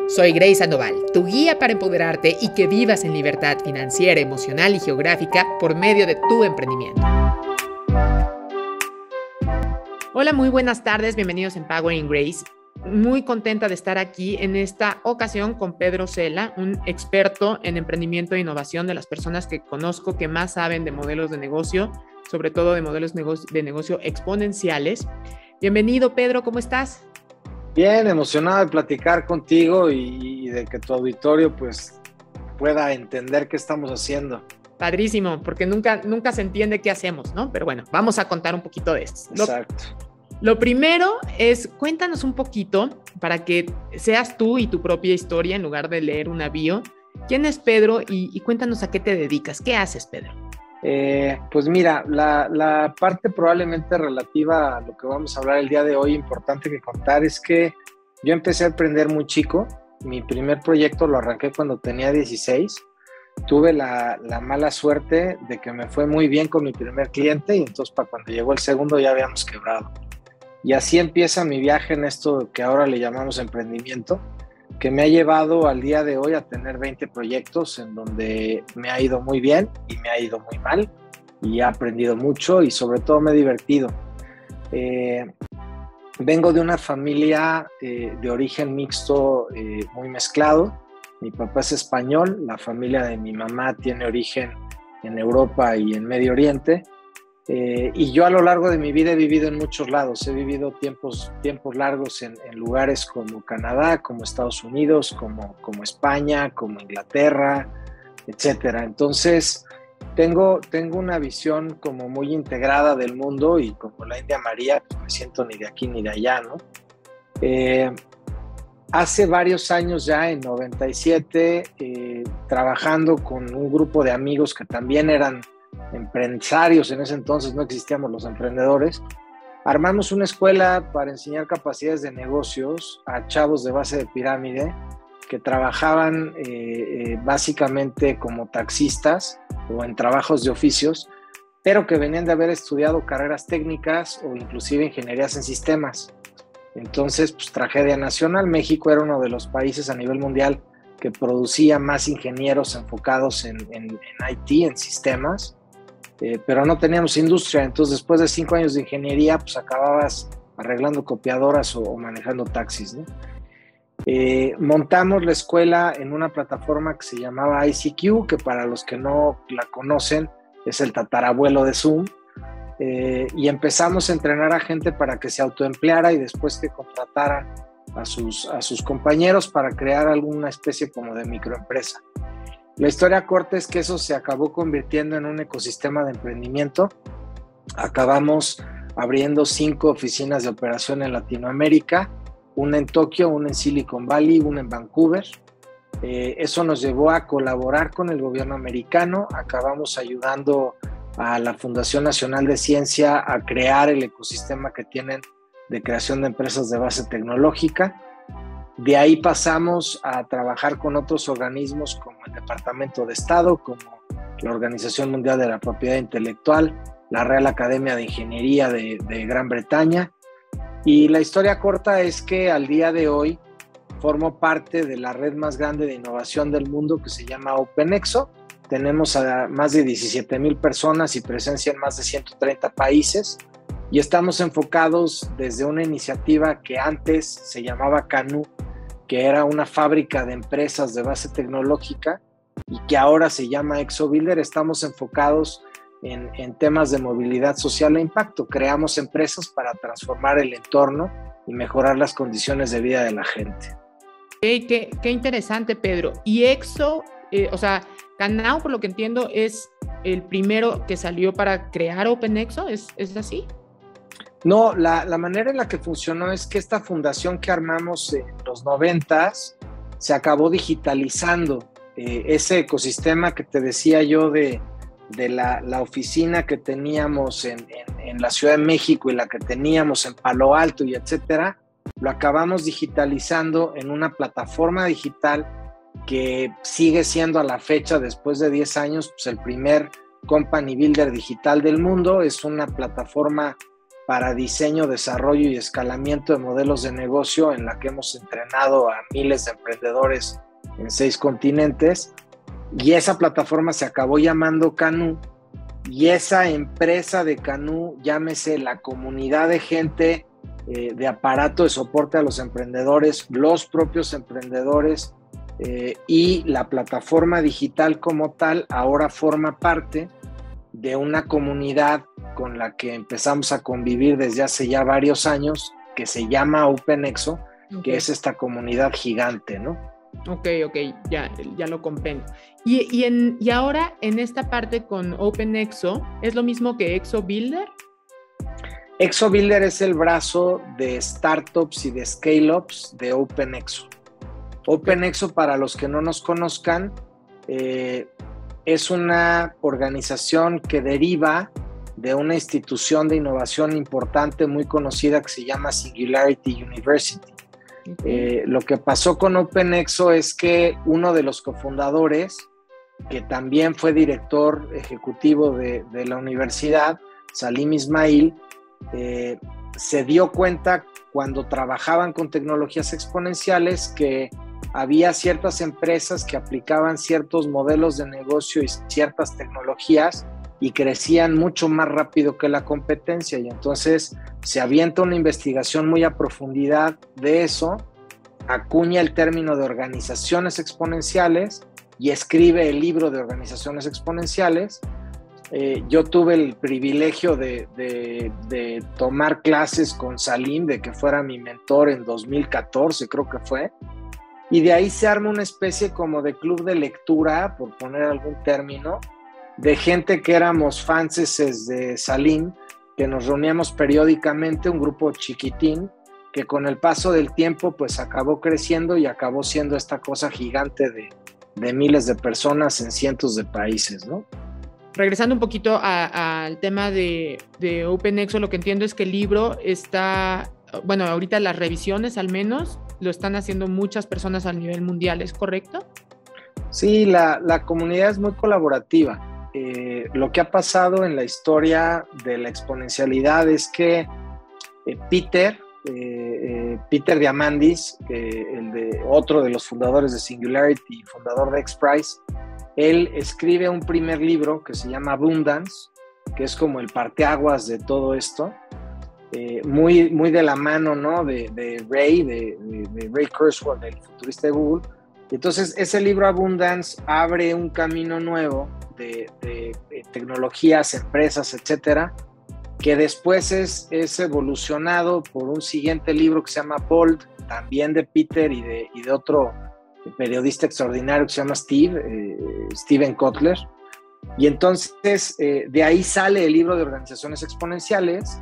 Soy Grace Sandoval, tu guía para empoderarte y que vivas en libertad financiera, emocional y geográfica por medio de tu emprendimiento. Hola, muy buenas tardes, bienvenidos en Empowering Grace. Muy contenta de estar aquí en esta ocasión con Pedro Cela, un experto en emprendimiento e innovación, de las personas que conozco que más saben de modelos de negocio, sobre todo de modelos de negocio exponenciales. Bienvenido, Pedro, ¿cómo estás? Bien, emocionado de platicar contigo y de que tu auditorio pues pueda entender qué estamos haciendo. Padrísimo, porque nunca se entiende qué hacemos, ¿no? Pero bueno, vamos a contar un poquito de esto. Exacto. Lo primero es, cuéntanos un poquito, para que seas tú y tu propia historia en lugar de leer una bio. ¿Quién es Pedro y cuéntanos a qué te dedicas? ¿Qué haces, Pedro? Pues mira, la parte probablemente relativa a lo que vamos a hablar el día de hoy, importante que contar, es que yo empecé a emprender muy chico. Mi primer proyecto lo arranqué cuando tenía 16. Tuve la mala suerte de que me fue muy bien con mi primer cliente y entonces para cuando llegó el segundo ya habíamos quebrado. Y así empieza mi viaje en esto que ahora le llamamos emprendimiento, que me ha llevado al día de hoy a tener 20 proyectos en donde me ha ido muy bien y me ha ido muy mal y he aprendido mucho y sobre todo me he divertido. Vengo de una familia de origen mixto, muy mezclado. Mi papá es español, la familia de mi mamá tiene origen en Europa y en Medio Oriente. Y yo a lo largo de mi vida he vivido en muchos lados, he vivido tiempos largos en lugares como Canadá, como Estados Unidos, como España, como Inglaterra, etcétera. Entonces tengo una visión como muy integrada del mundo y como la India María, pues me siento ni de aquí ni de allá, ¿no? Hace varios años ya, en 97, trabajando con un grupo de amigos que también eran empresarios, en ese entonces no existíamos los emprendedores, armamos una escuela para enseñar capacidades de negocios a chavos de base de pirámide que trabajaban básicamente como taxistas o en trabajos de oficios, pero que venían de haber estudiado carreras técnicas o inclusive ingenierías en sistemas. Entonces, pues tragedia nacional. México era uno de los países a nivel mundial que producía más ingenieros enfocados en IT, en sistemas, pero no teníamos industria. Entonces, después de 5 años de ingeniería, pues acababas arreglando copiadoras o manejando taxis, ¿no? Montamos la escuela en una plataforma que se llamaba ICQ, que para los que no la conocen es el tatarabuelo de Zoom, y empezamos a entrenar a gente para que se autoempleara y después que contrataran a sus compañeros para crear alguna especie como de microempresa. La historia corta es que eso se acabó convirtiendo en un ecosistema de emprendimiento. Acabamos abriendo 5 oficinas de operación en Latinoamérica, una en Tokio, una en Silicon Valley, una en Vancouver. Eso nos llevó a colaborar con el gobierno americano. Acabamos ayudando a la Fundación Nacional de Ciencia a crear el ecosistema que tienen de creación de empresas de base tecnológica. De ahí pasamos a trabajar con otros organismos como el Departamento de Estado, como la Organización Mundial de la Propiedad Intelectual, la Real Academia de Ingeniería de Gran Bretaña. Y la historia corta es que al día de hoy formo parte de la red más grande de innovación del mundo que se llama OpenExo. Tenemos a más de 17,000 personas y presencia en más de 130 países. Y estamos enfocados desde una iniciativa que antes se llamaba Canoo, que era una fábrica de empresas de base tecnológica y que ahora se llama ExoBuilder. Estamos enfocados en temas de movilidad social e impacto. Creamos empresas para transformar el entorno y mejorar las condiciones de vida de la gente. Qué interesante, Pedro. Y Exo, Canoo, por lo que entiendo, es el primero que salió para crear OpenExo, ¿es así? No, la manera en la que funcionó es que esta fundación que armamos en los 90s se acabó digitalizando. Ese ecosistema que te decía yo de la oficina que teníamos en la Ciudad de México y la que teníamos en Palo Alto y etcétera, lo acabamos digitalizando en una plataforma digital que sigue siendo a la fecha, después de 10 años, pues el primer company builder digital del mundo. Es una plataforma para diseño, desarrollo y escalamiento de modelos de negocio, en la que hemos entrenado a miles de emprendedores en 6 continentes, y esa plataforma se acabó llamando Canoo, y esa empresa de Canoo, llámese la comunidad de gente de aparato de soporte a los emprendedores, los propios emprendedores y la plataforma digital como tal, ahora forma parte de una comunidad con la que empezamos a convivir desde hace ya varios años, que se llama OpenExo, que es esta comunidad gigante, ¿no? Ok, ya lo comprendo. Y ahora en esta parte con OpenExo, ¿es lo mismo que ExoBuilder? ExoBuilder es el brazo de startups y de scale-ups de OpenExo. OpenExo, para los que no nos conozcan, es una organización que deriva de una institución de innovación importante, muy conocida, que se llama Singularity University. Lo que pasó con OpenExo es que uno de los cofundadores, que también fue director ejecutivo de la universidad, Salim Ismail, se dio cuenta cuando trabajaban con tecnologías exponenciales que había ciertas empresas que aplicaban ciertos modelos de negocio y ciertas tecnologías y crecían mucho más rápido que la competencia, y entonces se avienta una investigación muy a profundidad de eso, acuña el término de organizaciones exponenciales y escribe el libro de organizaciones exponenciales. Yo tuve el privilegio de tomar clases con Salim, de que fuera mi mentor en 2014, creo que fue, y de ahí se arma una especie como de club de lectura, por poner algún término, de gente que éramos fanses de Salim, que nos reuníamos periódicamente, un grupo chiquitín, que con el paso del tiempo pues acabó creciendo y acabó siendo esta cosa gigante de miles de personas en cientos de países, ¿no? Regresando un poquito al tema de OpenExo, lo que entiendo es que el libro está, bueno, ahorita las revisiones al menos lo están haciendo muchas personas a nivel mundial, ¿es correcto? Sí, la comunidad es muy colaborativa. Lo que ha pasado en la historia de la exponencialidad es que Peter Diamandis, otro de los fundadores de Singularity y fundador de XPRIZE, él escribe un primer libro que se llama Abundance, que es como el parteaguas de todo esto, muy, muy de la mano, ¿no? de Ray Kurzweil, el futurista de Google. Entonces, ese libro Abundance abre un camino nuevo de tecnologías, empresas, etcétera, que después es evolucionado por un siguiente libro que se llama Bold, también de Peter y de otro periodista extraordinario que se llama Steven Kotler. Y entonces de ahí sale el libro de organizaciones exponenciales,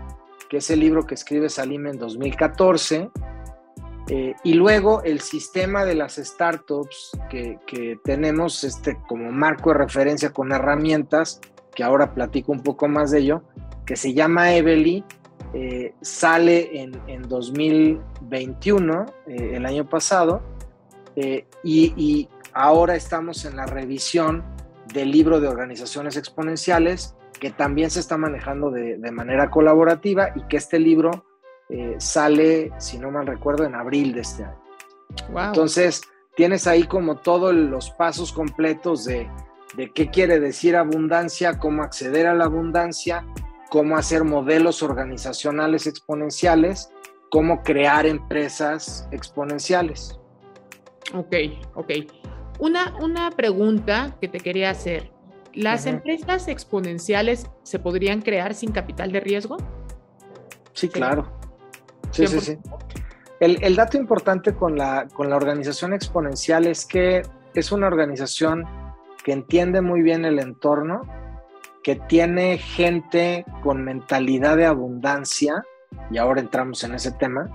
que es el libro que escribe Salim en 2014, y luego el sistema de las startups que tenemos como marco de referencia con herramientas, que ahora platico un poco más de ello, que se llama Evely, sale en 2021, el año pasado, y ahora estamos en la revisión del libro de organizaciones exponenciales, que también se está manejando de manera colaborativa, y que este libro sale, si no mal recuerdo, en abril de este año. Wow. Entonces, tienes ahí como todos los pasos completos de qué quiere decir abundancia, cómo acceder a la abundancia, cómo hacer modelos organizacionales exponenciales, cómo crear empresas exponenciales. Ok. Una pregunta que te quería hacer. ¿Las empresas exponenciales se podrían crear sin capital de riesgo? Sí, claro. Sí. El dato importante con la organización exponencial es que es una organización que entiende muy bien el entorno, que tiene gente con mentalidad de abundancia, y ahora entramos en ese tema,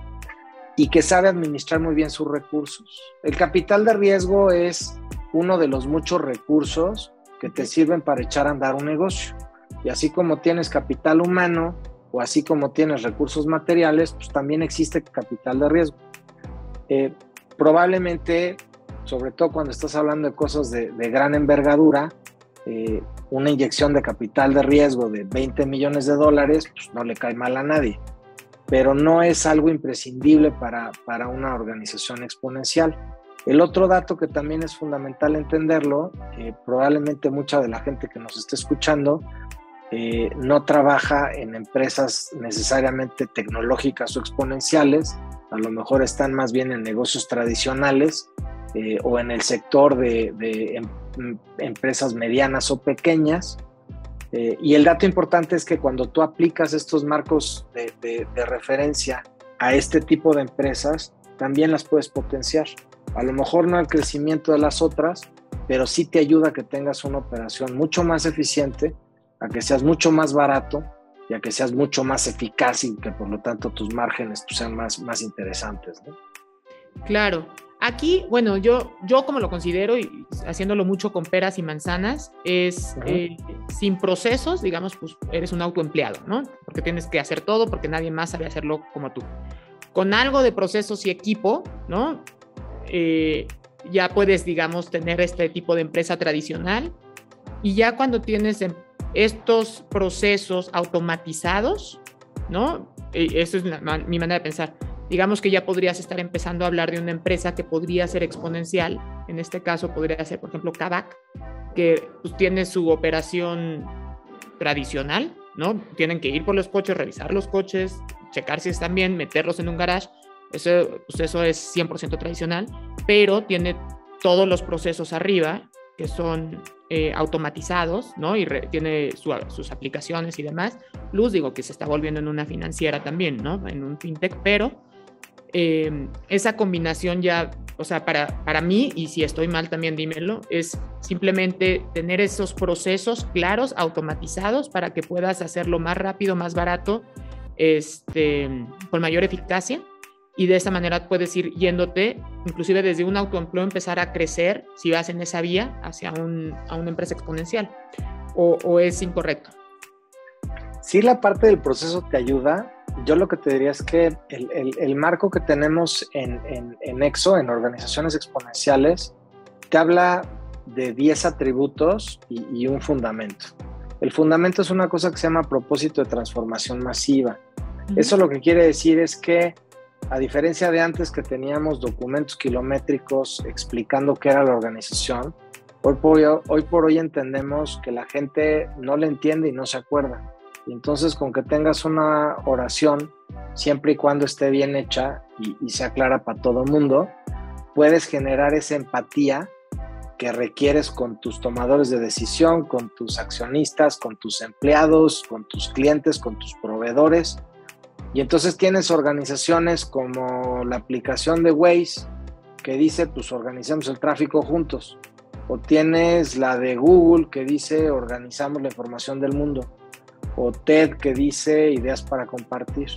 y que sabe administrar muy bien sus recursos. El capital de riesgo es uno de los muchos recursos que te sirven para echar a andar un negocio. Y así como tienes capital humano, o así como tienes recursos materiales, pues también existe capital de riesgo. Probablemente, sobre todo cuando estás hablando de cosas de gran envergadura, una inyección de capital de riesgo de $20 millones, pues no le cae mal a nadie, pero no es algo imprescindible para una organización exponencial. El otro dato que también es fundamental entenderlo, probablemente mucha de la gente que nos esté escuchando no trabaja en empresas necesariamente tecnológicas o exponenciales, a lo mejor están más bien en negocios tradicionales o en el sector de empresas medianas o pequeñas. Y el dato importante es que cuando tú aplicas estos marcos de referencia a este tipo de empresas, también las puedes potenciar. A lo mejor no al crecimiento de las otras, pero sí te ayuda a que tengas una operación mucho más eficiente, a que seas mucho más barato y a que seas mucho más eficaz y que por lo tanto tus márgenes pues, sean más interesantes, ¿no? Claro. Aquí, bueno, yo como lo considero, y haciéndolo mucho con peras y manzanas, es sin procesos, digamos, pues eres un autoempleado, ¿no? Porque tienes que hacer todo, porque nadie más sabe hacerlo como tú. Con algo de procesos y equipo, ¿no? Ya puedes, digamos, tener este tipo de empresa tradicional, y ya cuando tienes estos procesos automatizados, ¿no? Eso es mi manera de pensar. Digamos que ya podrías estar empezando a hablar de una empresa que podría ser exponencial. En este caso podría ser, por ejemplo, Kavak, que pues, tiene su operación tradicional, ¿no? Tienen que ir por los coches, revisar los coches, checar si están bien, meterlos en un garage. Eso es 100% tradicional, pero tiene todos los procesos arriba que son automatizados, ¿no? Y tiene sus aplicaciones y demás. Plus, digo que se está volviendo en una financiera también, ¿no? En un fintech, pero esa combinación ya, o sea, para mí, y si estoy mal también dímelo, es simplemente tener esos procesos claros, automatizados, para que puedas hacerlo más rápido, más barato, con mayor eficacia, y de esa manera puedes ir yéndote, inclusive desde un autoempleo, empezar a crecer, si vas en esa vía, hacia a una empresa exponencial, o es incorrecto. Sí, la parte del proceso te ayuda. Yo lo que te diría es que el marco que tenemos en EXO, en organizaciones exponenciales, te habla de 10 atributos y un fundamento. El fundamento es una cosa que se llama propósito de transformación masiva. Eso lo que quiere decir es que, a diferencia de antes que teníamos documentos kilométricos explicando qué era la organización, hoy por hoy entendemos que la gente no le entiende y no se acuerda. Y entonces, con que tengas una oración, siempre y cuando esté bien hecha y sea clara para todo el mundo, puedes generar esa empatía que requieres con tus tomadores de decisión, con tus accionistas, con tus empleados, con tus clientes, con tus proveedores. Y entonces tienes organizaciones como la aplicación de Waze, que dice, pues organizamos el tráfico juntos. O tienes la de Google, que dice, organizamos la información del mundo. O TED, que dice ideas para compartir.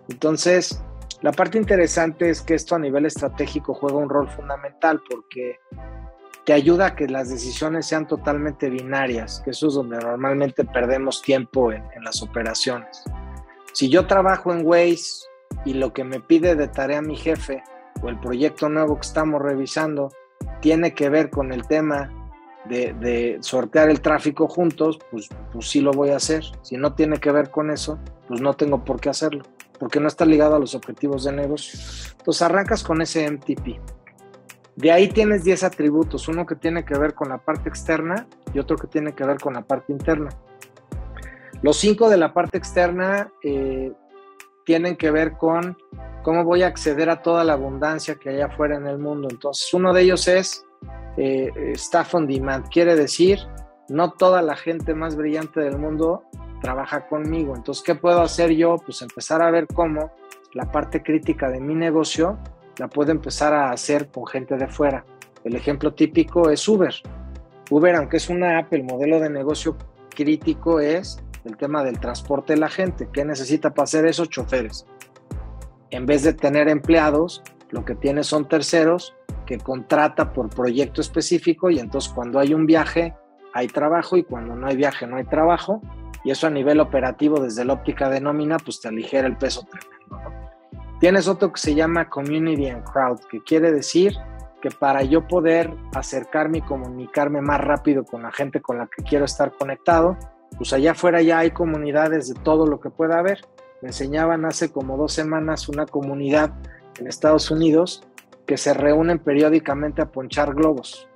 Entonces, la parte interesante es que esto a nivel estratégico juega un rol fundamental, porque te ayuda a que las decisiones sean totalmente binarias, que eso es donde normalmente perdemos tiempo en las operaciones. Si yo trabajo en Waze y lo que me pide de tarea mi jefe o el proyecto nuevo que estamos revisando tiene que ver con el tema de sortear el tráfico juntos, pues sí lo voy a hacer. Si no tiene que ver con eso, pues no tengo por qué hacerlo, porque no está ligado a los objetivos de negocio. Entonces arrancas con ese MTP. De ahí tienes 10 atributos, uno que tiene que ver con la parte externa y otro que tiene que ver con la parte interna. Los 5 de la parte externa tienen que ver con cómo voy a acceder a toda la abundancia que hay afuera en el mundo. Entonces, uno de ellos es staff on demand, quiere decir, no toda la gente más brillante del mundo trabaja conmigo. Entonces, ¿qué puedo hacer yo? Pues empezar a ver cómo la parte crítica de mi negocio la puedo empezar a hacer con gente de fuera. El ejemplo típico es Uber. Uber, aunque es una app, el modelo de negocio crítico es el tema del transporte de la gente. ¿Qué necesita para hacer eso? Choferes. En vez de tener empleados, lo que tiene son terceros que contrata por proyecto específico, y entonces cuando hay un viaje hay trabajo y cuando no hay viaje no hay trabajo, y eso a nivel operativo desde la óptica de nómina pues te aligera el peso tremendo, ¿no? Tienes otro que se llama Community and Crowd, que quiere decir que para yo poder acercarme y comunicarme más rápido con la gente con la que quiero estar conectado, pues allá afuera ya hay comunidades de todo lo que pueda haber. Me enseñaban hace como 2 semanas una comunidad en Estados Unidos que se reúnen periódicamente a ponchar globos.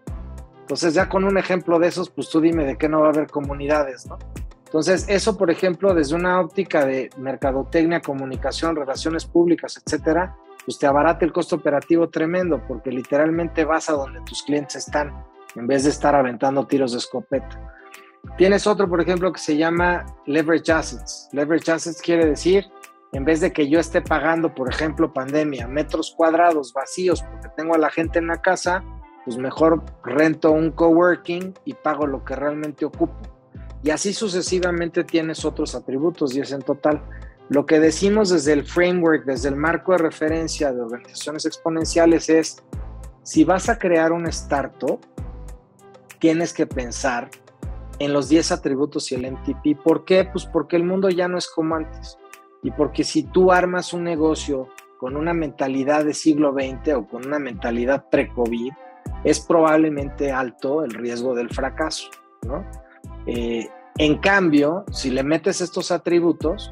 Entonces ya con un ejemplo de esos, pues tú dime de qué no va a haber comunidades, ¿no? Entonces eso, por ejemplo, desde una óptica de mercadotecnia, comunicación, relaciones públicas, etcétera, pues te abarata el costo operativo tremendo, porque literalmente vas a donde tus clientes están, en vez de estar aventando tiros de escopeta. Tienes otro, por ejemplo, que se llama Leverage Assets. Leverage Assets quiere decir, en vez de que yo esté pagando, por ejemplo, pandemia, metros cuadrados vacíos porque tengo a la gente en la casa, pues mejor rento un coworking y pago lo que realmente ocupo. Y así sucesivamente tienes otros atributos, 10 en total. Lo que decimos desde el framework, desde el marco de referencia de organizaciones exponenciales es, si vas a crear una startup, tienes que pensar en los 10 atributos y el MTP. ¿Por qué? Pues porque el mundo ya no es como antes. Y porque si tú armas un negocio con una mentalidad de siglo XX o con una mentalidad pre-COVID, es probablemente alto el riesgo del fracaso, ¿no? En cambio, si le metes estos atributos,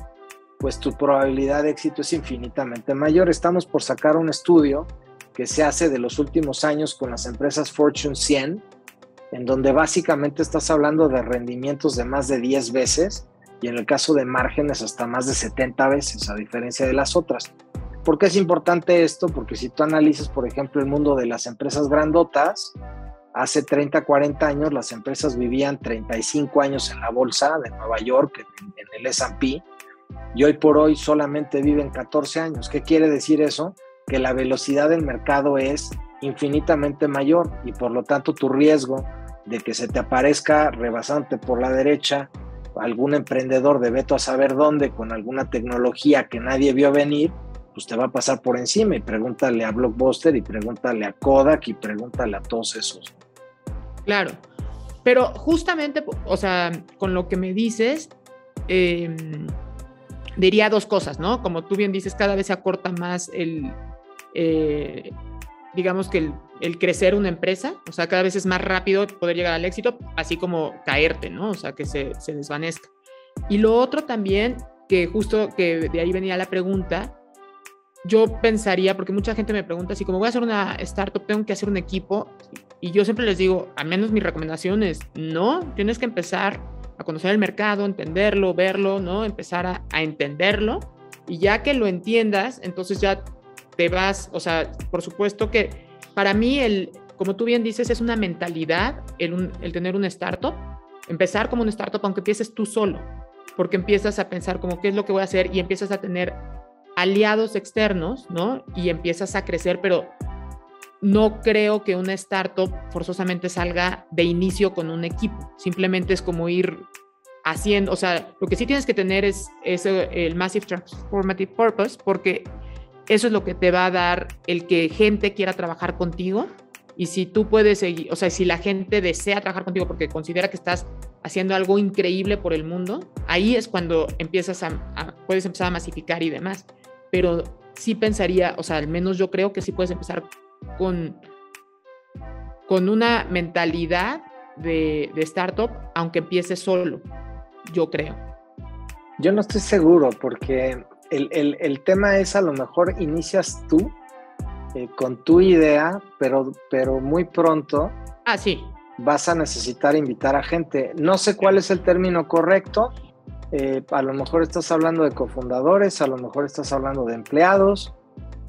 pues tu probabilidad de éxito es infinitamente mayor. Estamos por sacar un estudio que se hace de los últimos años con las empresas Fortune 100, en donde básicamente estás hablando de rendimientos de más de 10 veces y en el caso de márgenes hasta más de 70 veces, a diferencia de las otras. ¿Por qué es importante esto? Porque si tú analizas, por ejemplo, el mundo de las empresas grandotas, hace 30, 40 años las empresas vivían 35 años en la bolsa de Nueva York, en el S&P, y hoy por hoy solamente viven 14 años. ¿Qué quiere decir eso? Que la velocidad del mercado es infinitamente mayor y por lo tanto tu riesgo de que se te aparezca rebasante por la derecha algún emprendedor de veto a saber dónde con alguna tecnología que nadie vio venir, pues te va a pasar por encima. Y pregúntale a Blockbuster y pregúntale a Kodak y pregúntale a todos esos. Claro, pero justamente, o sea, con lo que me dices, diría 2 cosas, ¿no? Como tú bien dices, cada vez se acorta más digamos que el crecer una empresa, o sea, cada vez es más rápido poder llegar al éxito, así como caerte, ¿no? O sea, que se desvanezca. Y lo otro también, que justo que de ahí venía la pregunta, yo pensaría, porque mucha gente me pregunta, si como voy a hacer una startup, tengo que hacer un equipo, y yo siempre les digo, al menos mi recomendación es, no, tienes que empezar a conocer el mercado, entenderlo, verlo, ¿no? Empezar a entenderlo, y ya que lo entiendas, entonces ya te vas, o sea, por supuesto que para mí, como tú bien dices, es una mentalidad el tener una startup, empezar como una startup, aunque empieces tú solo, porque empiezas a pensar como qué es lo que voy a hacer y empiezas a tener aliados externos, ¿no? Y empiezas a crecer, pero no creo que una startup forzosamente salga de inicio con un equipo, simplemente es como ir haciendo, o sea, lo que sí tienes que tener es el Massive Transformative Purpose, porque eso es lo que te va a dar el que gente quiera trabajar contigo. Y si tú puedes seguir, o sea, si la gente desea trabajar contigo porque considera que estás haciendo algo increíble por el mundo, ahí es cuando puedes empezar a masificar y demás. Pero sí pensaría, o sea, al menos yo creo que sí puedes empezar con una mentalidad de startup, aunque empieces solo, yo creo. Yo no estoy seguro porque el tema es, a lo mejor inicias tú con tu idea, pero muy pronto sí, vas a necesitar invitar a gente. No sé cuál es el término correcto, a lo mejor estás hablando de cofundadores, a lo mejor estás hablando de empleados,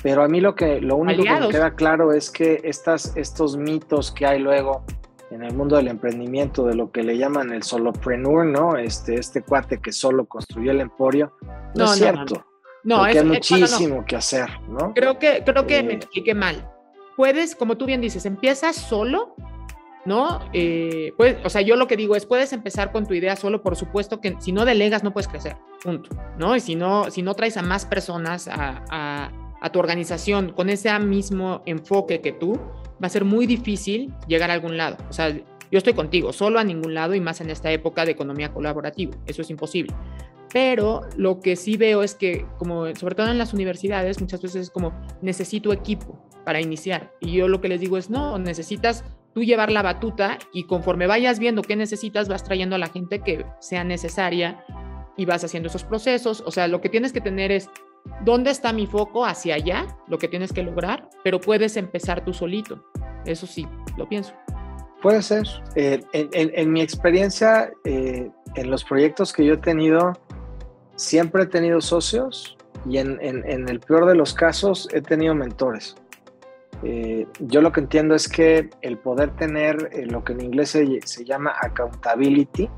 pero a mí lo único que me queda claro es que estos mitos que hay luego en el mundo del emprendimiento, de lo que le llaman el solopreneur, ¿no? Este cuate que solo construyó el emporio, no es cierto. No, porque hay muchísimo que hacer, ¿no? Creo que me expliqué mal. Puedes, como tú bien dices, empiezas solo, ¿no? O sea, yo lo que digo es, puedes empezar con tu idea solo, por supuesto que si no delegas no puedes crecer, punto, ¿no? Y si no traes a más personas a tu organización con ese mismo enfoque que tú, va a ser muy difícil llegar a algún lado. O sea, yo estoy contigo, solo a ningún lado, y más en esta época de economía colaborativa, eso es imposible. Pero lo que sí veo es que, como sobre todo en las universidades, muchas veces es como, necesito equipo para iniciar. Y yo lo que les digo es, no, necesitas tú llevar la batuta y conforme vayas viendo qué necesitas, vas trayendo a la gente que sea necesaria y vas haciendo esos procesos. O sea, lo que tienes que tener es, ¿dónde está mi foco? Hacia allá, lo que tienes que lograr, pero puedes empezar tú solito. Eso sí, lo pienso. Puede ser. En mi experiencia, en los proyectos que yo he tenido, siempre he tenido socios y en el peor de los casos he tenido mentores. Yo lo que entiendo es que el poder tener lo que en inglés se llama accountability,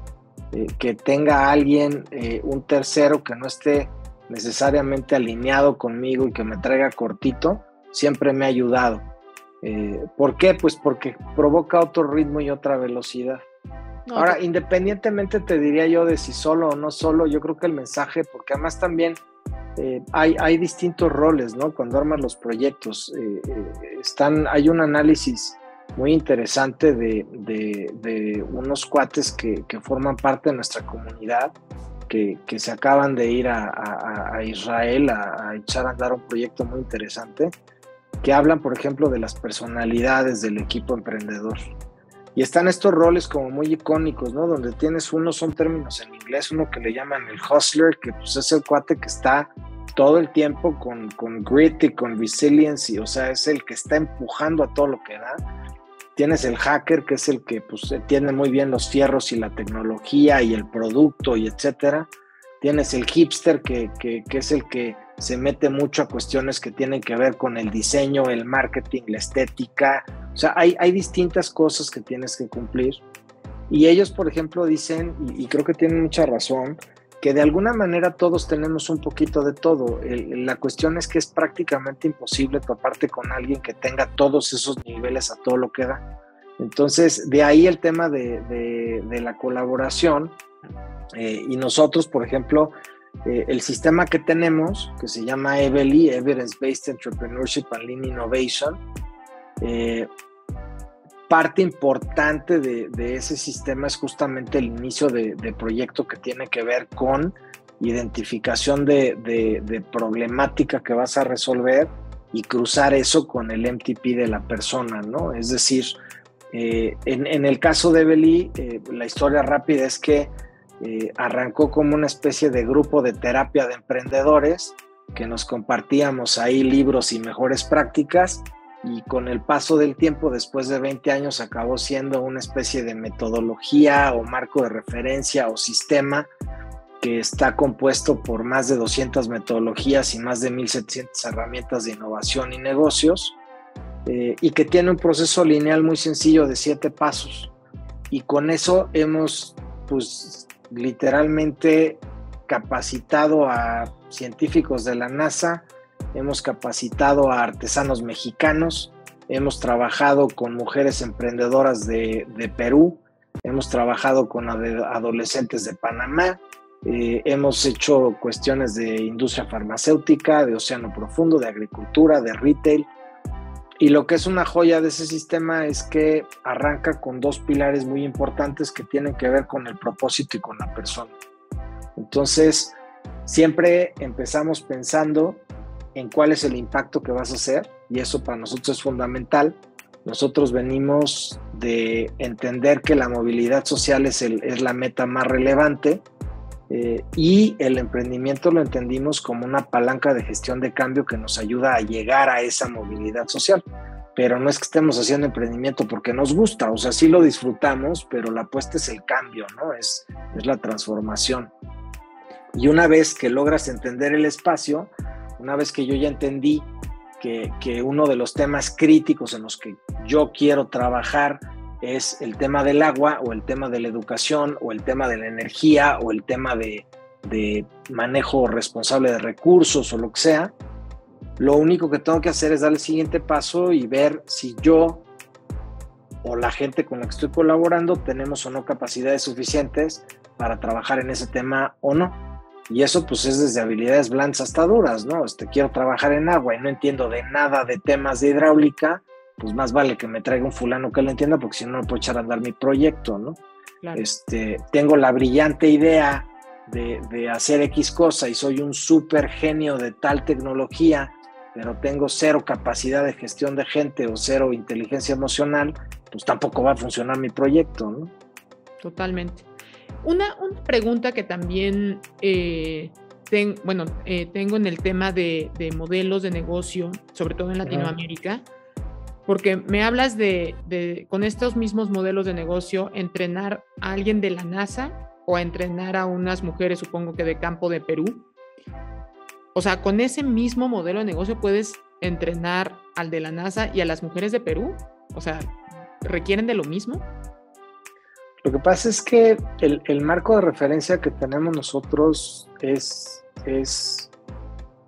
que tenga alguien, un tercero que no esté necesariamente alineado conmigo y que me traiga cortito, siempre me ha ayudado. ¿Por qué? Pues porque provoca otro ritmo y otra velocidad. No, ahora, independientemente te diría yo de si solo o no solo, yo creo que el mensaje, porque además también hay distintos roles, ¿no? Cuando armas los proyectos, hay un análisis muy interesante de unos cuates que forman parte de nuestra comunidad, que se acaban de ir a Israel a echar a andar un proyecto muy interesante, que hablan, por ejemplo, de las personalidades del equipo emprendedor. Y están estos roles como muy icónicos, ¿no? Donde tienes unos, son términos en inglés, uno que le llaman el hustler, que pues es el cuate que está todo el tiempo con grit y con resiliency, o sea, es el que está empujando a todo lo que da. Tienes el hacker, que es el que pues entiende muy bien los fierros y la tecnología y el producto y etcétera. Tienes el hipster, que es el que se mete mucho a cuestiones que tienen que ver con el diseño, el marketing, la estética. O sea, hay distintas cosas que tienes que cumplir. Y ellos, por ejemplo, dicen, y creo que tienen mucha razón, que de alguna manera todos tenemos un poquito de todo. La cuestión es que es prácticamente imposible toparte con alguien que tenga todos esos niveles a todo lo que da. Entonces, de ahí el tema de la colaboración. Y nosotros, por ejemplo, el sistema que tenemos, que se llama EBELI, Evidence Based Entrepreneurship and Lean Innovation, parte importante de ese sistema es justamente el inicio de proyecto que tiene que ver con identificación de problemática que vas a resolver y cruzar eso con el MTP de la persona, ¿no? Es decir, en el caso de EBELI, la historia rápida es que arrancó como una especie de grupo de terapia de emprendedores que nos compartíamos ahí libros y mejores prácticas, y con el paso del tiempo, después de 20 años, acabó siendo una especie de metodología o marco de referencia o sistema que está compuesto por más de 200 metodologías y más de 1,700 herramientas de innovación y negocios, y que tiene un proceso lineal muy sencillo de 7 pasos. Y con eso hemos, pues, literalmente capacitado a científicos de la NASA, hemos capacitado a artesanos mexicanos, hemos trabajado con mujeres emprendedoras de Perú, hemos trabajado con adolescentes de Panamá, hemos hecho cuestiones de industria farmacéutica, de océano profundo, de agricultura, de retail. Y lo que es una joya de ese sistema es que arranca con 2 pilares muy importantes que tienen que ver con el propósito y con la persona. Entonces, siempre empezamos pensando en cuál es el impacto que vas a hacer, y eso para nosotros es fundamental. Nosotros venimos de entender que la movilidad social es la meta más relevante, y el emprendimiento lo entendimos como una palanca de gestión de cambio que nos ayuda a llegar a esa movilidad social. Pero no es que estemos haciendo emprendimiento porque nos gusta, o sea, sí lo disfrutamos, pero la apuesta es el cambio, ¿no? Es la transformación. Y una vez que logras entender el espacio, una vez que yo ya entendí que uno de los temas críticos en los que yo quiero trabajar es el tema del agua, o el tema de la educación, o el tema de la energía, o el tema de manejo responsable de recursos, o lo que sea, lo único que tengo que hacer es dar el siguiente paso y ver si yo o la gente con la que estoy colaborando tenemos o no capacidades suficientes para trabajar en ese tema o no. Y eso pues es desde habilidades blandas hasta duras, ¿no? Quiero trabajar en agua y no entiendo de nada de temas de hidráulica, pues más vale que me traiga un fulano que lo entienda, porque si no, no puedo echar a andar mi proyecto, ¿no? Claro. Tengo la brillante idea de hacer X cosa y soy un súper genio de tal tecnología, pero tengo cero capacidad de gestión de gente o cero inteligencia emocional, pues tampoco va a funcionar mi proyecto, ¿no? Totalmente. Una pregunta que también tengo en el tema de modelos de negocio, sobre todo en Latinoamérica, porque me hablas de con estos mismos modelos de negocio, entrenar a alguien de la NASA o a entrenar a unas mujeres, supongo que de campo de Perú. O sea, con ese mismo modelo de negocio puedes entrenar al de la NASA y a las mujeres de Perú. O sea, ¿requieren de lo mismo? Lo que pasa es que el marco de referencia que tenemos nosotros es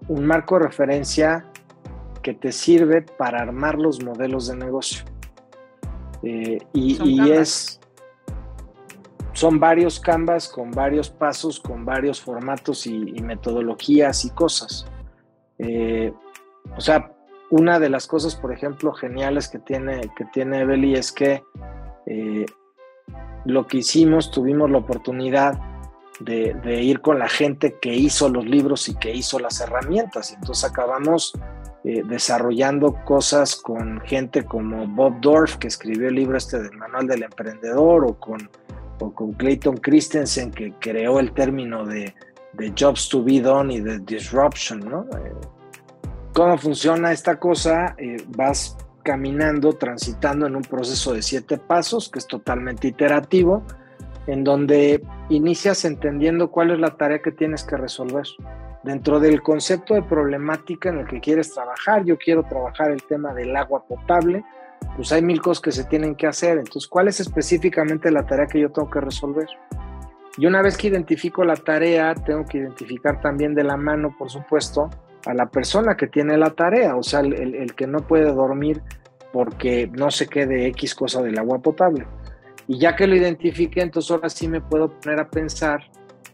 un marco de referencia que te sirve para armar los modelos de negocio. Son varios Canvas con varios pasos, con varios formatos y metodologías y cosas. O sea, una de las cosas, por ejemplo, geniales que tiene Evely es que lo que hicimos, tuvimos la oportunidad de ir con la gente que hizo los libros y que hizo las herramientas. Entonces acabamos desarrollando cosas con gente como Bob Dorff, que escribió el libro del Manual del Emprendedor, o con Clayton Christensen, que creó el término de Jobs to be done y de disruption, ¿no? ¿Cómo funciona esta cosa? Vas caminando, transitando en un proceso de 7 pasos, que es totalmente iterativo, en donde inicias entendiendo cuál es la tarea que tienes que resolver. Dentro del concepto de problemática en el que quieres trabajar, yo quiero trabajar el tema del agua potable, pues hay 1000 cosas que se tienen que hacer. Entonces, ¿cuál es específicamente la tarea que yo tengo que resolver? Y una vez que identifico la tarea, tengo que identificar también de la mano, por supuesto, a la persona que tiene la tarea, o sea, el que no puede dormir porque no se quede X cosa del agua potable. Y ya que lo identifique, entonces ahora sí me puedo poner a pensar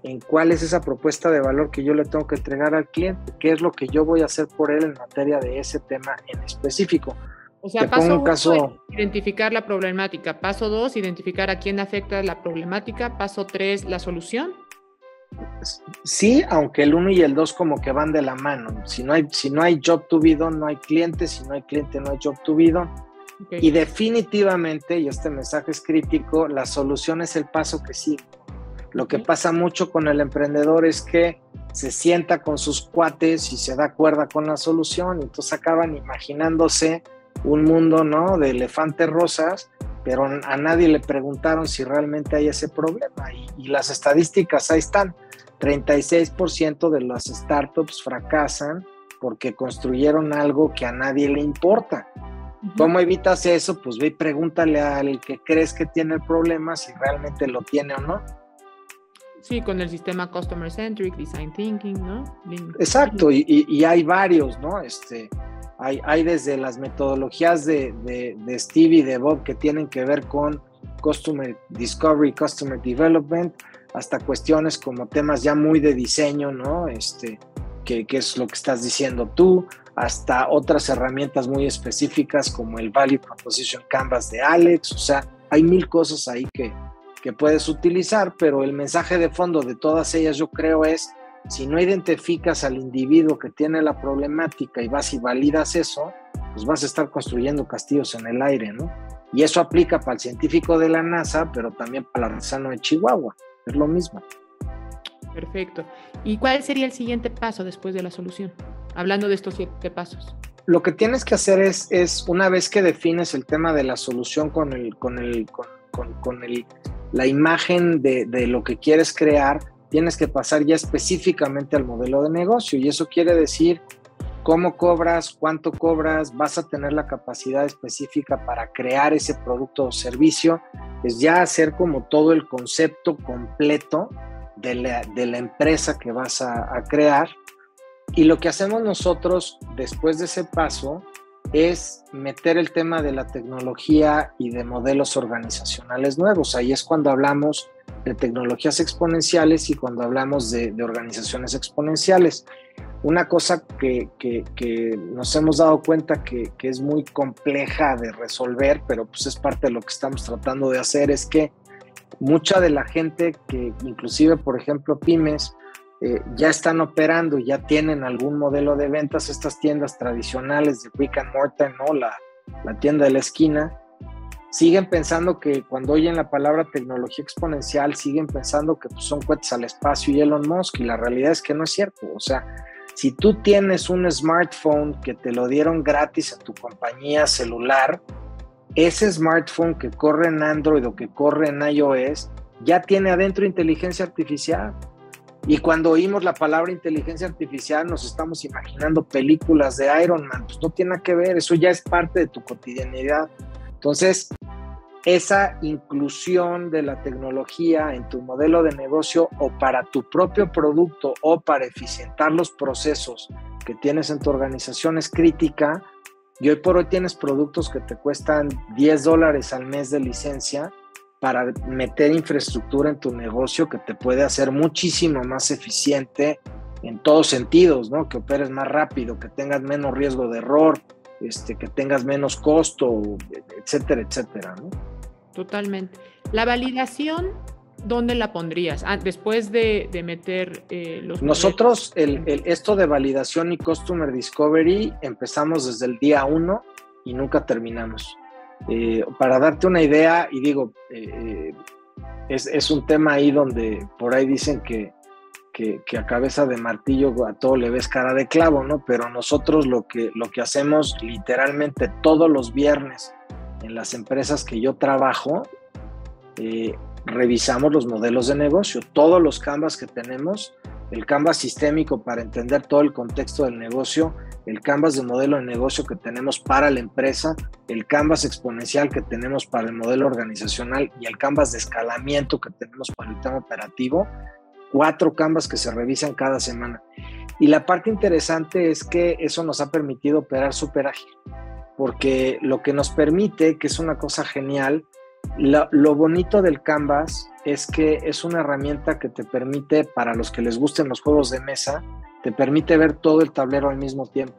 en cuál es esa propuesta de valor que yo le tengo que entregar al cliente, qué es lo que yo voy a hacer por él en materia de ese tema en específico. O sea, paso 1, identificar la problemática. Paso 2, identificar a quién afecta la problemática. Paso 3, la solución. Sí, aunque el 1 y el 2 como que van de la mano. Si no hay job to be done, no hay cliente. Si no hay cliente, no hay job to be done. Okay. Y definitivamente, y este mensaje es crítico, la solución es el paso que sigue. Lo que pasa mucho con el emprendedor es que se sienta con sus cuates y se da cuerda con la solución, y entonces acaban imaginándose un mundo, ¿no?, de elefantes rosas, pero a nadie le preguntaron si realmente hay ese problema. Y las estadísticas ahí están. 36% de las startups fracasan porque construyeron algo que a nadie le importa. ¿Cómo evitas eso? Pues ve y pregúntale al que crees que tiene el problema si realmente lo tiene o no. Sí, con el sistema Customer Centric, Design Thinking, ¿no? Exacto, y hay varios, ¿no? Hay desde las metodologías de Steve y de Bob que tienen que ver con Customer Discovery, Customer Development, hasta cuestiones como temas ya muy de diseño, ¿no? Que es lo que estás diciendo tú, hasta otras herramientas muy específicas como el Value Proposition Canvas de Alex. O sea, hay 1000 cosas ahí que puedes utilizar, pero el mensaje de fondo de todas ellas, yo creo, es: si no identificas al individuo que tiene la problemática y vas y validas eso, pues vas a estar construyendo castillos en el aire, ¿no? Y eso aplica para el científico de la NASA, pero también para el artesano de Chihuahua. Es lo mismo. Perfecto. ¿Y cuál sería el siguiente paso después de la solución? Hablando de estos 7 pasos. Lo que tienes que hacer es una vez que defines el tema de la solución con la imagen de lo que quieres crear, tienes que pasar ya específicamente al modelo de negocio. Y eso quiere decir cómo cobras, cuánto cobras, vas a tener la capacidad específica para crear ese producto o servicio. Es ya hacer como todo el concepto completo de la empresa que vas a crear. Y lo que hacemos nosotros después de ese paso es meter el tema de la tecnología y de modelos organizacionales nuevos. Ahí es cuando hablamos de tecnologías exponenciales y cuando hablamos de organizaciones exponenciales. Una cosa que nos hemos dado cuenta que es muy compleja de resolver, pero pues es parte de lo que estamos tratando de hacer, es que mucha de la gente que inclusive, por ejemplo, pymes, ya están operando, ya tienen algún modelo de ventas, estas tiendas tradicionales de brick and mortar, ¿no? La tienda de la esquina, siguen pensando que cuando oyen la palabra tecnología exponencial, siguen pensando que pues, son cohetes al espacio y Elon Musk, y la realidad es que no es cierto. O sea, si tú tienes un smartphone que te lo dieron gratis a tu compañía celular, ese smartphone que corre en Android o que corre en iOS ya tiene adentro inteligencia artificial. Y cuando oímos la palabra inteligencia artificial nos estamos imaginando películas de Iron Man. Pues no tiene nada que ver, eso ya es parte de tu cotidianidad. Entonces, esa inclusión de la tecnología en tu modelo de negocio o para tu propio producto o para eficientar los procesos que tienes en tu organización es crítica. Y hoy por hoy tienes productos que te cuestan $10 al mes de licencia para meter infraestructura en tu negocio que te puede hacer muchísimo más eficiente en todos sentidos, ¿no? Que operes más rápido, que tengas menos riesgo de error, que tengas menos costo, etcétera, etcétera, ¿no? Totalmente. La validación, ¿dónde la pondrías? Después de meter los... Nosotros, esto de validación y Customer Discovery, empezamos desde el día 1 y nunca terminamos. Para darte una idea, y digo, es un tema ahí donde por ahí dicen que a cabeza de martillo a todo le ves cara de clavo, ¿no? Pero nosotros lo que hacemos literalmente todos los viernes en las empresas que yo trabajo, revisamos los modelos de negocio, todos los Canvas que tenemos, el Canvas sistémico para entender todo el contexto del negocio, el Canvas de modelo de negocio que tenemos para la empresa, el Canvas exponencial que tenemos para el modelo organizacional y el Canvas de escalamiento que tenemos para el tema operativo. 4 Canvas que se revisan cada semana. Y la parte interesante es que eso nos ha permitido operar súper ágil, porque lo que nos permite, que es una cosa genial, lo bonito del Canvas es que es una herramienta que te permite, para los que les gusten los juegos de mesa, te permite ver todo el tablero al mismo tiempo.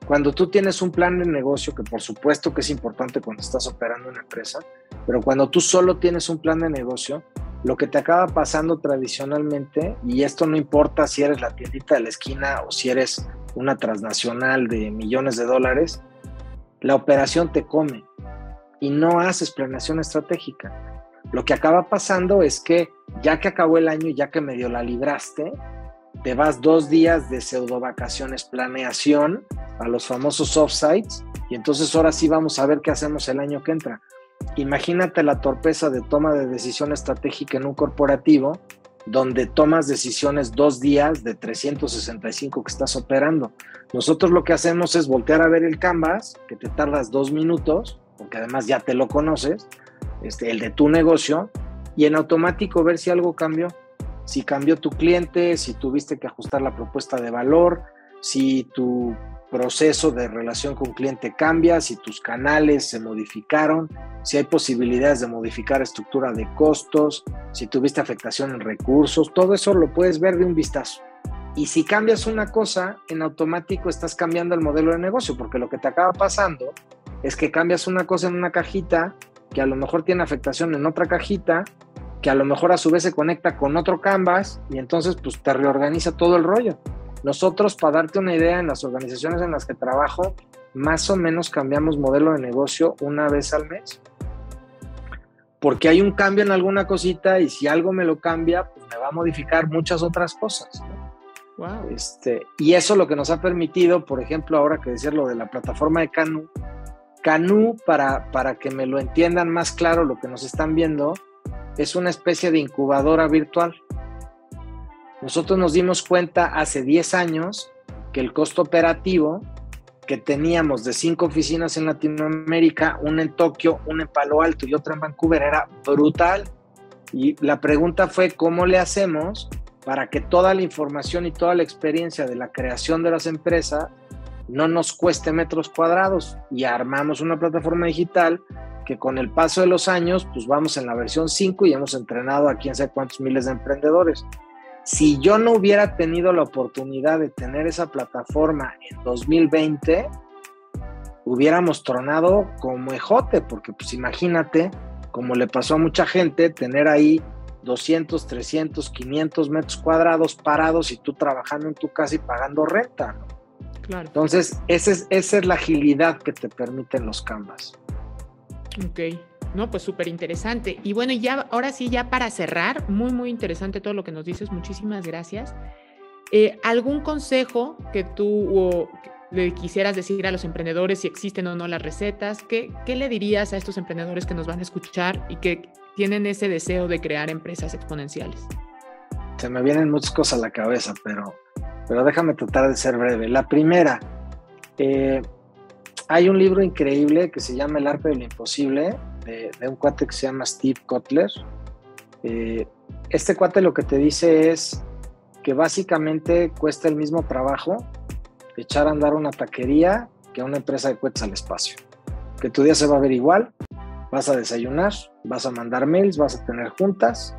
Cuando tú tienes un plan de negocio, que por supuesto que es importante cuando estás operando una empresa, pero cuando tú solo tienes un plan de negocio, lo que te acaba pasando tradicionalmente, y esto no importa si eres la tiendita de la esquina o si eres una transnacional de millones de dólares, la operación te come y no haces planeación estratégica. Lo que acaba pasando es que ya que acabó el año, ya que medio la libraste, te vas 2 días de pseudo vacaciones, planeación, a los famosos offsites, y entonces ahora sí vamos a ver qué hacemos el año que entra. Imagínate la torpeza de toma de decisión estratégica en un corporativo donde tomas decisiones 2 días de 365 que estás operando. Nosotros lo que hacemos es voltear a ver el Canvas, que te tardas 2 minutos, porque además ya te lo conoces, el de tu negocio, y en automático ver si algo cambió. Si cambió tu cliente, si tuviste que ajustar la propuesta de valor, si tu proceso de relación con cliente cambia, si tus canales se modificaron, si hay posibilidades de modificar estructura de costos, si tuviste afectación en recursos, todo eso lo puedes ver de un vistazo. Y si cambias una cosa, en automático estás cambiando el modelo de negocio, porque lo que te acaba pasando es que cambias una cosa en una cajita que a lo mejor tiene afectación en otra cajita, que a lo mejor a su vez se conecta con otro Canvas y entonces pues te reorganiza todo el rollo. Nosotros, para darte una idea, en las organizaciones en las que trabajo, más o menos cambiamos modelo de negocio 1 vez al mes. Porque hay un cambio en alguna cosita y si algo me lo cambia, pues me va a modificar muchas otras cosas, ¿no? Wow. Y eso lo que nos ha permitido, por ejemplo, ahora que decir lo de la plataforma de Canoo. Canoo, para que me lo entiendan más claro lo que nos están viendo, es una especie de incubadora virtual. Nosotros nos dimos cuenta hace 10 años que el costo operativo que teníamos de 5 oficinas en Latinoamérica, una en Tokio, una en Palo Alto y otra en Vancouver, era brutal. Y la pregunta fue, ¿cómo le hacemos para que toda la información y toda la experiencia de la creación de las empresas no nos cueste metros cuadrados? Y armamos una plataforma digital que con el paso de los años, pues vamos en la versión 5 y hemos entrenado a quién sabe cuántos miles de emprendedores. Si yo no hubiera tenido la oportunidad de tener esa plataforma en 2020, hubiéramos tronado como ejote, porque pues imagínate, como le pasó a mucha gente, tener ahí 200, 300, 500 metros cuadrados parados y tú trabajando en tu casa y pagando renta, ¿no? Claro. Entonces, esa es la agilidad que te permiten los Canvas. Ok, no, pues súper interesante. Y bueno, ya, ahora sí, ya para cerrar, muy, muy interesante todo lo que nos dices, muchísimas gracias. ¿Algún consejo que tú le quisieras decir a los emprendedores, si existen o no las recetas? ¿Qué le dirías a estos emprendedores que nos van a escuchar y que tienen ese deseo de crear empresas exponenciales? Se me vienen muchas cosas a la cabeza, pero déjame tratar de ser breve. La primera, hay un libro increíble que se llama El arte de lo imposible, de un cuate que se llama Steve Kotler. Este cuate lo que te dice es que básicamente cuesta el mismo trabajo echar a andar una taquería que una empresa de cohetes al espacio. Que tu día se va a ver igual, vas a desayunar, vas a mandar mails, vas a tener juntas,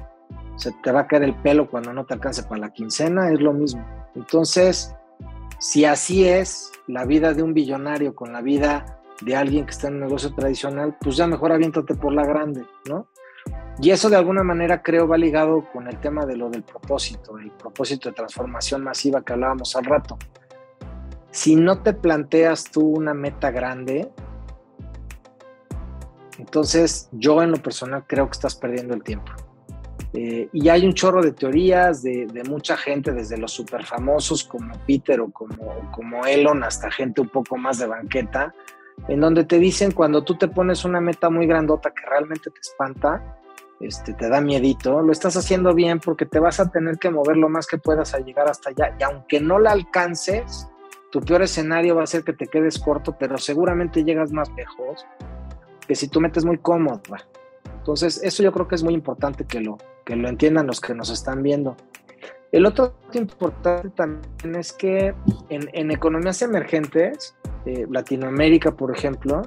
se te va a caer el pelo cuando no te alcance para la quincena, es lo mismo. Entonces, si así es la vida de un billonario con la vida de alguien que está en un negocio tradicional, pues ya mejor aviéntate por la grande, ¿no? Y eso de alguna manera creo va ligado con el tema de lo del propósito, el propósito de transformación masiva que hablábamos al rato. Si no te planteas tú una meta grande, entonces yo en lo personal creo que estás perdiendo el tiempo. Y hay un chorro de teorías de mucha gente, desde los super famosos como Peter o como Elon, hasta gente un poco más de banqueta, en donde te dicen cuando tú te pones una meta muy grandota que realmente te espanta, te da miedito, lo estás haciendo bien porque te vas a tener que mover lo más que puedas a llegar hasta allá, y aunque no la alcances, tu peor escenario va a ser que te quedes corto, pero seguramente llegas más lejos que si tú metes muy cómodo. Entonces, eso yo creo que es muy importante que lo entiendan los que nos están viendo. El otro punto importante también es que en economías emergentes, Latinoamérica, por ejemplo,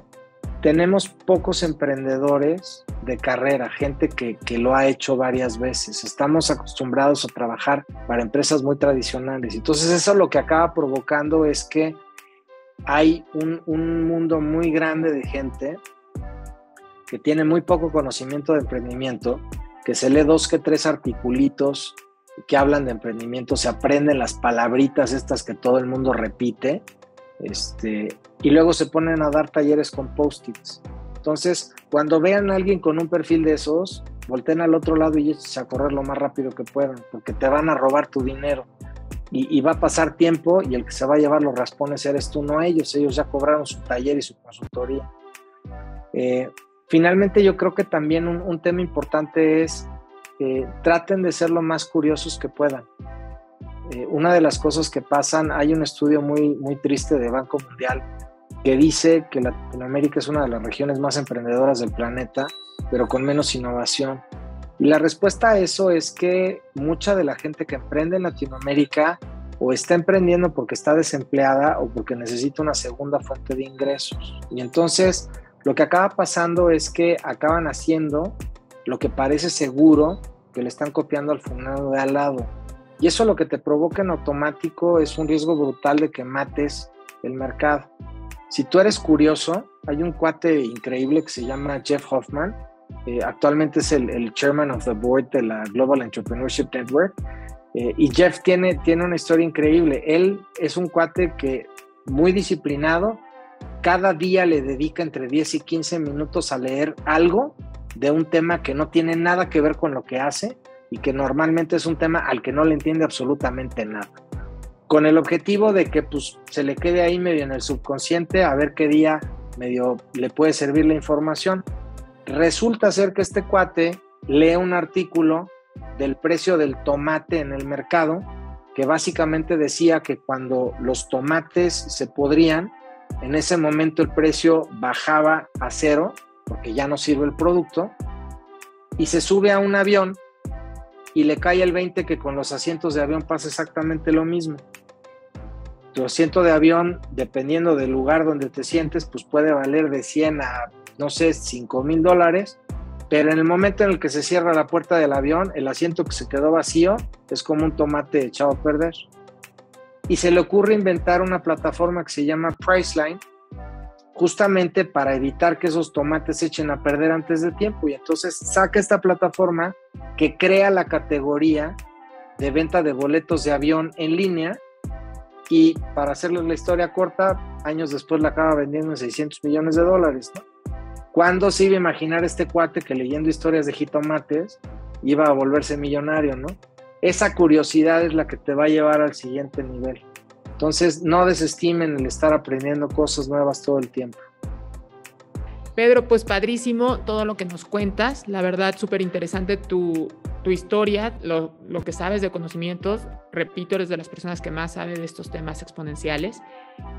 tenemos pocos emprendedores de carrera, gente que lo ha hecho varias veces. Estamos acostumbrados a trabajar para empresas muy tradicionales. Entonces, eso lo que acaba provocando es que hay un mundo muy grande de gente que tiene muy poco conocimiento de emprendimiento, que se lee 2 que 3 articulitos que hablan de emprendimiento, se aprenden las palabritas estas que todo el mundo repite, y luego se ponen a dar talleres con post-its. Entonces, cuando vean a alguien con un perfil de esos, volteen al otro lado y échense a correr lo más rápido que puedan, porque te van a robar tu dinero. Y va a pasar tiempo y el que se va a llevar los raspones eres tú, no ellos. Ellos ya cobraron su taller y su consultoría. Finalmente, yo creo que también un tema importante es traten de ser lo más curiosos que puedan. Una de las cosas que pasan, hay un estudio muy, muy triste de Banco Mundial que dice que Latinoamérica es una de las regiones más emprendedoras del planeta, pero con menos innovación. Y la respuesta a eso es que mucha de la gente que emprende en Latinoamérica o está emprendiendo porque está desempleada o porque necesita una segunda fuente de ingresos. Y entonces lo que acaba pasando es que acaban haciendo lo que parece seguro, que le están copiando al fulano de al lado. Y eso lo que te provoca en automático es un riesgo brutal de que mates el mercado. Si tú eres curioso, hay un cuate increíble que se llama Jeff Hoffman, actualmente es el chairman of the board de la Global Entrepreneurship Network, y Jeff tiene una historia increíble. Él es un cuate que muy disciplinado, cada día le dedica entre 10 y 15 minutos a leer algo de un tema que no tiene nada que ver con lo que hace y que normalmente es un tema al que no le entiende absolutamente nada, con el objetivo de que pues, se le quede ahí medio en el subconsciente a ver qué día medio le puede servir la información. Resulta ser que este cuate lee un artículo del precio del tomate en el mercado que básicamente decía que cuando los tomates se podrían, en ese momento el precio bajaba a 0 porque ya no sirve el producto, y se sube a un avión y le cae el 20 que con los asientos de avión pasa exactamente lo mismo. Tu asiento de avión, dependiendo del lugar donde te sientes, pues puede valer de 100 a, no sé, $5,000, pero en el momento en el que se cierra la puerta del avión, el asiento que se quedó vacío es como un tomate echado a perder. Y se le ocurre inventar una plataforma que se llama Priceline, justamente para evitar que esos tomates se echen a perder antes de tiempo. Y entonces saca esta plataforma que crea la categoría de venta de boletos de avión en línea, y para hacerles la historia corta, años después la acaba vendiendo en $600 millones, ¿no? ¿Cuándo se iba a imaginar este cuate que leyendo historias de jitomates iba a volverse millonario, ¿no? Esa curiosidad es la que te va a llevar al siguiente nivel. Entonces, no desestimen el estar aprendiendo cosas nuevas todo el tiempo. Pedro, pues padrísimo todo lo que nos cuentas. La verdad, súper interesante tu historia, lo que sabes de conocimientos. Repito, eres de las personas que más sabe de estos temas exponenciales.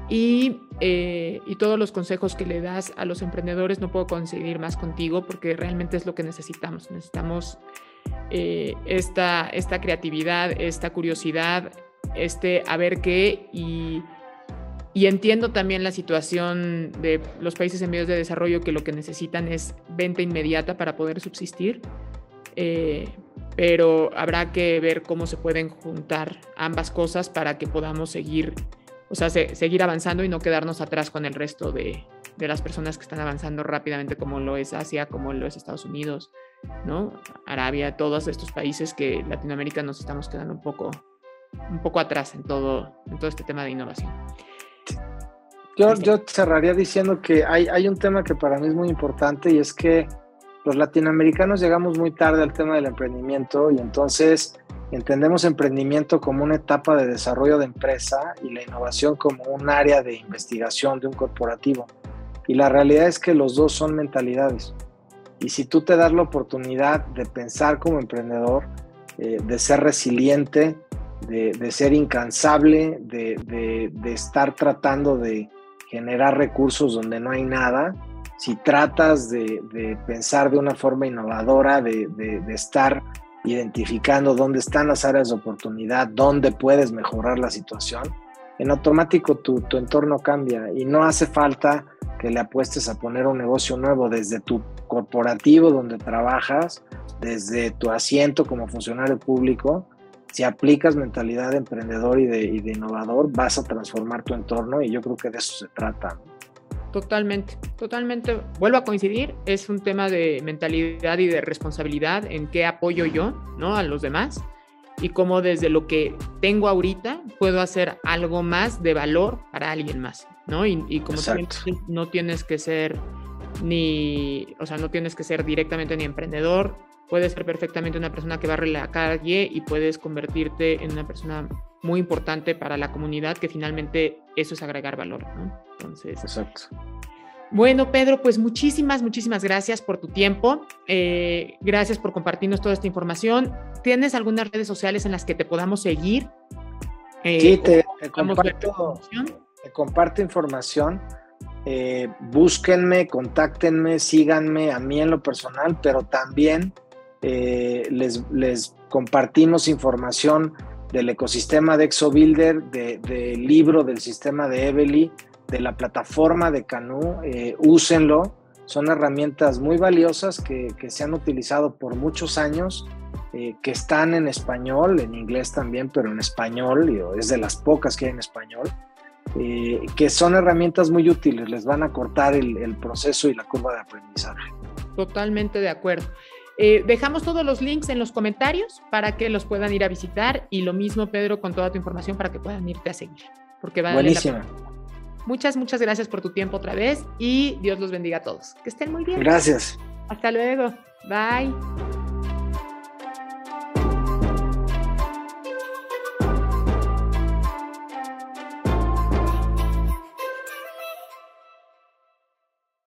Y todos los consejos que le das a los emprendedores, no puedo coincidir más contigo, porque realmente es lo que necesitamos. Necesitamos esta creatividad, esta curiosidad, a ver qué, y entiendo también la situación de los países en vías de desarrollo, que lo que necesitan es venta inmediata para poder subsistir, pero habrá que ver cómo se pueden juntar ambas cosas para que podamos seguir avanzando y no quedarnos atrás con el resto de las personas que están avanzando rápidamente, como lo es Asia, como lo es Estados Unidos, ¿no? Arabia, todos estos países que Latinoamérica nos estamos quedando un poco atrás en todo este tema de innovación. Yo cerraría diciendo que hay un tema que para mí es muy importante, y es que los latinoamericanos llegamos muy tarde al tema del emprendimiento, y entonces entendemos emprendimiento como una etapa de desarrollo de empresa y la innovación como un área de investigación de un corporativo. Y la realidad es que los dos son mentalidades. Y si tú te das la oportunidad de pensar como emprendedor, de ser resiliente, de ser incansable, de estar tratando de generar recursos donde no hay nada, si tratas de pensar de una forma innovadora, de estar identificando dónde están las áreas de oportunidad, dónde puedes mejorar la situación, en automático tu entorno cambia, y no hace falta que le apuestes a poner un negocio nuevo desde tu corporativo donde trabajas, desde tu asiento como funcionario público. Si aplicas mentalidad de emprendedor y de innovador, vas a transformar tu entorno, y yo creo que de eso se trata. Totalmente. Vuelvo a coincidir, es un tema de mentalidad y de responsabilidad en qué apoyo yo, ¿no?, a los demás, y cómo desde lo que tengo ahorita puedo hacer algo más de valor para alguien más, ¿no? Y como no tienes que ser no tienes que ser directamente ni emprendedor. Puedes ser perfectamente una persona que barre la calle y puedes convertirte en una persona muy importante para la comunidad, que finalmente eso es agregar valor, ¿no? Entonces, exacto. Bueno, Pedro, pues muchísimas gracias por tu tiempo. Gracias por compartirnos toda esta información. ¿Tienes algunas redes sociales en las que te podamos seguir? Sí, te comparto información. Búsquenme, contáctenme, síganme a mí en lo personal, pero también les compartimos información del ecosistema de ExoBuilder, del libro del sistema de Evely, de la plataforma de Canoo. Úsenlo, son herramientas muy valiosas que se han utilizado por muchos años, que están en español, en inglés también, pero en español, es de las pocas que hay en español, que son herramientas muy útiles, les van a cortar el proceso y la curva de aprendizaje. Totalmente de acuerdo. Dejamos todos los links en los comentarios para que los puedan ir a visitar, y lo mismo, Pedro, con toda tu información para que puedan irte a seguir, porque vale buenísimo. la pena. Muchas gracias por tu tiempo otra vez, y Dios los bendiga a todos. Que estén muy bien. Gracias. Hasta luego. Bye.